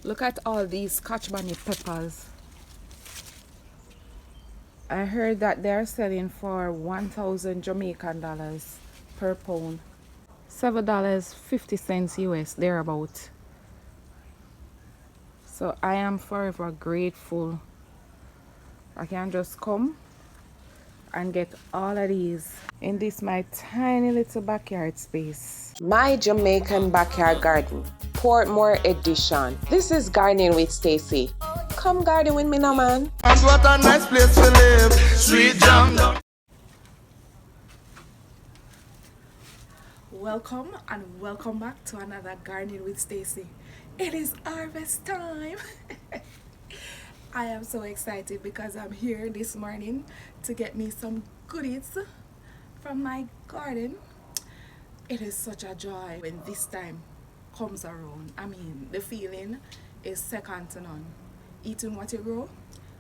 Look at all these scotch bonnet peppers. I heard that they're selling for 1,000 Jamaican dollars per pound. $7.50 US, thereabout. So I am forever grateful. I can just come and get all of these in this my tiny little backyard space. My Jamaican Backyard Garden, Portmore Edition. This is Gardening with Stacey. Come garden with me now, man. And what a nice place to live. Sweet jam. Welcome and welcome back to another Gardening with Stacey. It is harvest time. I am so excited because I'm here this morning to get me some goodies from my garden. It is such a joy when this time comes around. I mean, the feeling is second to none. Eating what you grow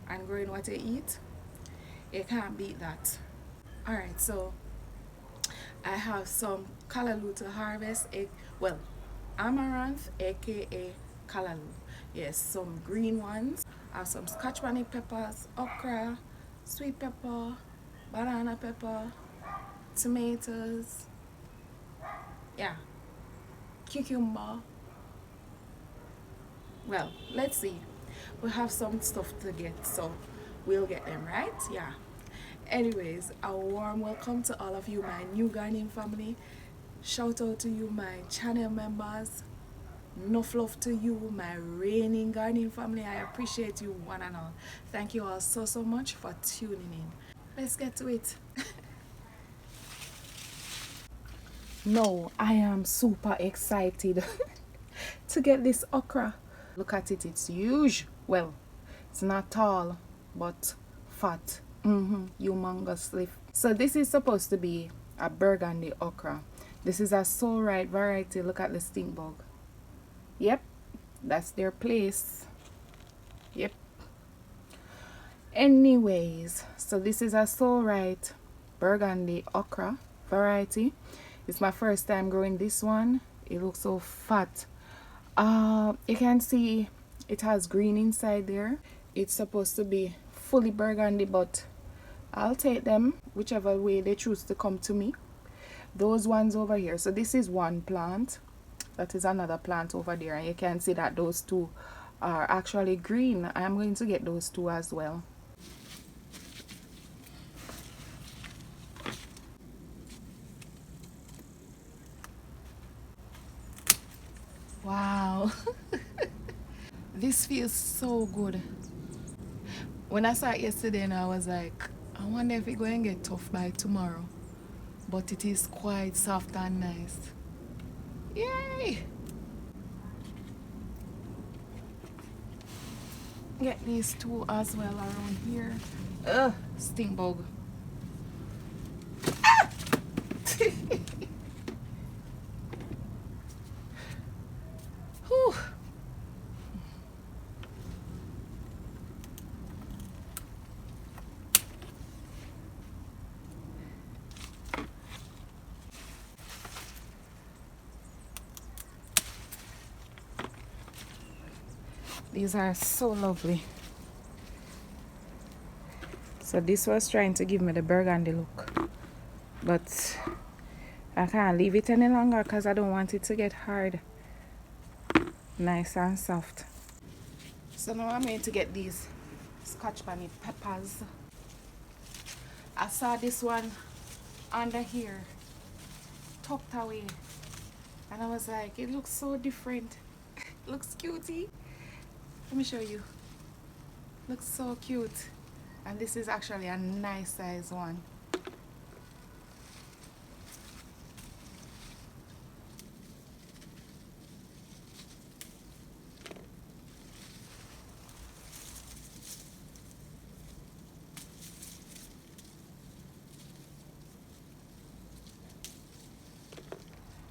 and growing what you eat, you can't beat that. Alright, so I have some callaloo to harvest. Well, amaranth, aka callaloo. Yes, some green ones. I have some scotch bonnet peppers, okra, sweet pepper, banana pepper, tomatoes, yeah, cucumber. Well, let's see. We have some stuff to get, so we'll get them, right? Yeah. Anyways, a warm welcome to all of you, my new gardening family. Shout out to you, my channel members. Enough love to you, my reigning gardening family. I appreciate you one and all. Thank you all so much for tuning in. Let's get to it. No, I am super excited to get this okra. Look at it, it's huge. Well, it's not tall, but fat. Humongously. So this is supposed to be a burgundy okra. This is a so right variety. Look at the stink bug. Yep, that's their place. Yep. Anyways, so this is a so right burgundy okra variety. It's my first time growing this one. It looks so fat. You can see it has green inside there. It's supposed to be fully burgundy, but I'll take them whichever way they choose to come to me. Those ones over here. So this is one plant. That is another plant over there, and you can see that those two are actually green. I'm going to get those two as well. Wow. This feels so good. When I saw it yesterday, and I was like, I wonder if it's going to get tough by tomorrow. But it is quite soft and nice. Yay! Get these two as well around here. Ugh, stink bug. Ah! Whew. These are so lovely. So this was trying to give me the burgundy look, but I can't leave it any longer because I don't want it to get hard. Nice and soft. So now I'm going to get these scotch bonnet peppers. I saw this one under here, tucked away, and I was like, it looks so different. It looks cutie. Let me show you. Looks so cute. And this is actually a nice size one.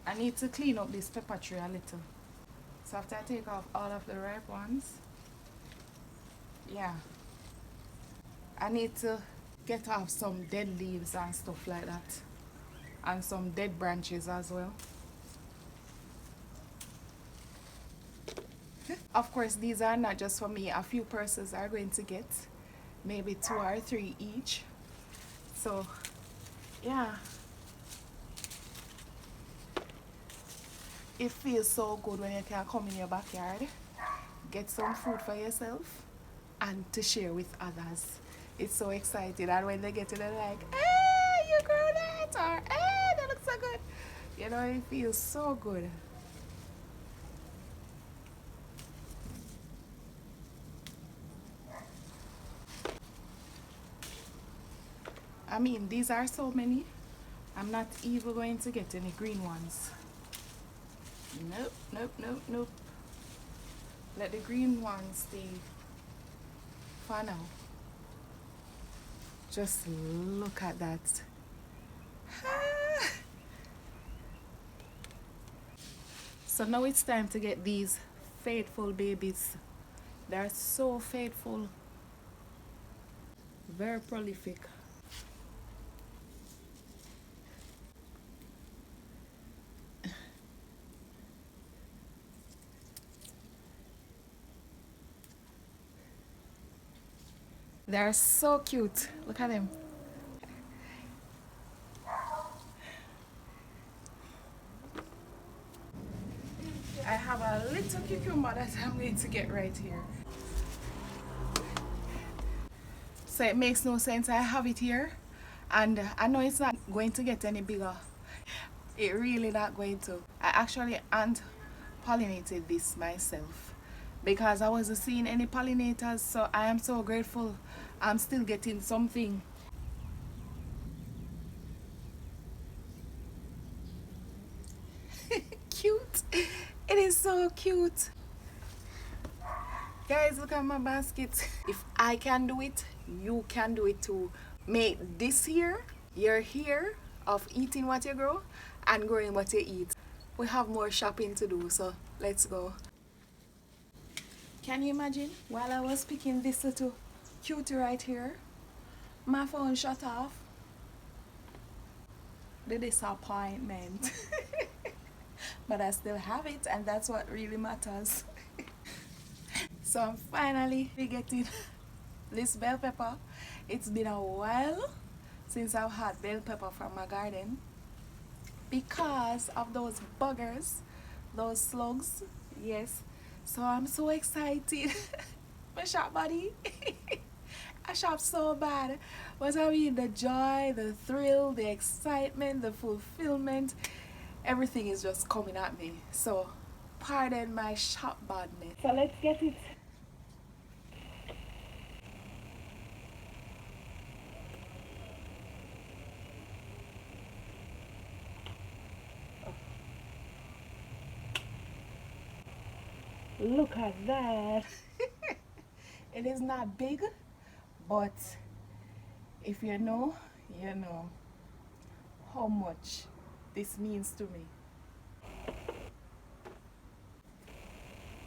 I need to clean up this pepper tree a little. So after I take off all of the ripe ones, yeah, I need to get off some dead leaves and stuff like that, and some dead branches as well. Of course, these are not just for me. A few persons are going to get maybe 2 or 3 each. So, yeah. It feels so good when you can come in your backyard, get some food for yourself, and to share with others. It's so exciting. And when they get it, they're like, hey, you grew that, or hey, that looks so good. You know, it feels so good. I mean, these are so many. I'm not even going to get any green ones. Nope, nope, nope, nope. Let the green ones stay for now. Just look at that. So now it's time to get these faithful babies. They're so faithful, very prolific. They're so cute. Look at them. I have a little cucumber that I'm going to get right here. So it makes no sense. I have it here, and I know it's not going to get any bigger. It really not going to. I actually ant pollinated this myself because I wasn't seeing any pollinators, so I am so grateful I'm still getting something. Cute. It is so cute. Guys, look at my basket. If I can do it, you can do it too. Make this year your year of eating what you grow and growing what you eat. We have more shopping to do, so let's go. Can you imagine? While I was picking this little cutie right here, my phone shut off. The disappointment. But I still have it, and that's what really matters. So I'm finally getting this bell pepper. It's been a while since I've had bell pepper from my garden because of those buggers, those slugs. Yes. So I'm so excited. My shop buddy. I shop so bad. But I mean, the joy, the thrill, the excitement, the fulfillment, everything is just coming at me. So pardon my shop badness. So let's get it. Look at that. It is not big, but if you know, you know how much this means to me.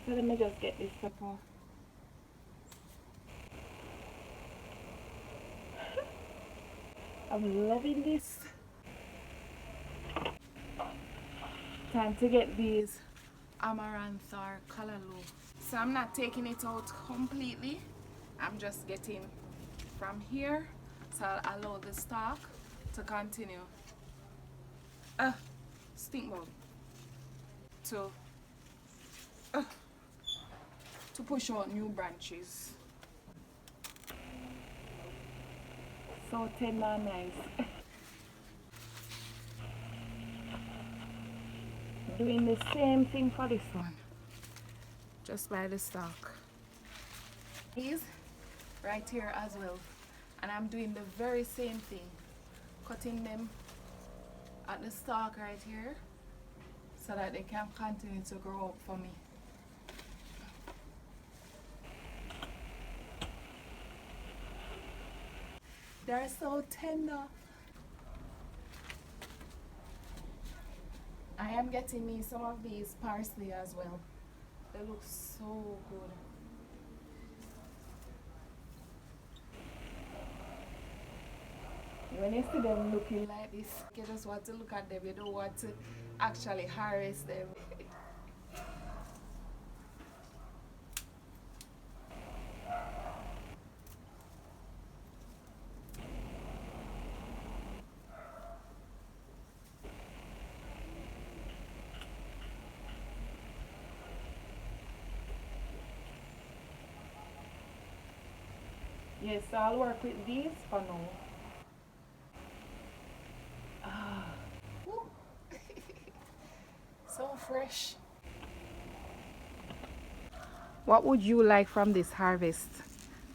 So let me just get this pepper. I'm loving this. Time to get these amaranth or callaloo. So I'm not taking it out completely. I'm just getting from here. So I'll allow the stalk to continue. Stink bug. To push out new branches. So tender and nice. Doing the same thing for this one. Just by the stalk. These right here as well. And I'm doing the very same thing. Cutting them at the stalk right here so that they can continue to grow up for me. They're so tender. I am getting me some of these parsley as well. They look so good. When you see them looking like this, you just want to look at them. You don't want to actually harvest them. Yes, so I'll work with these for now. Woo. So fresh. What would you like from this harvest?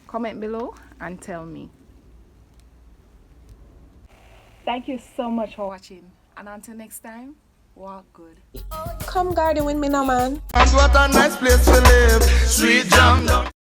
Comment below and tell me. Thank you so much for watching. And until next time, walk good. Come garden with me now, man. And what a nice place to live. Sweet jam.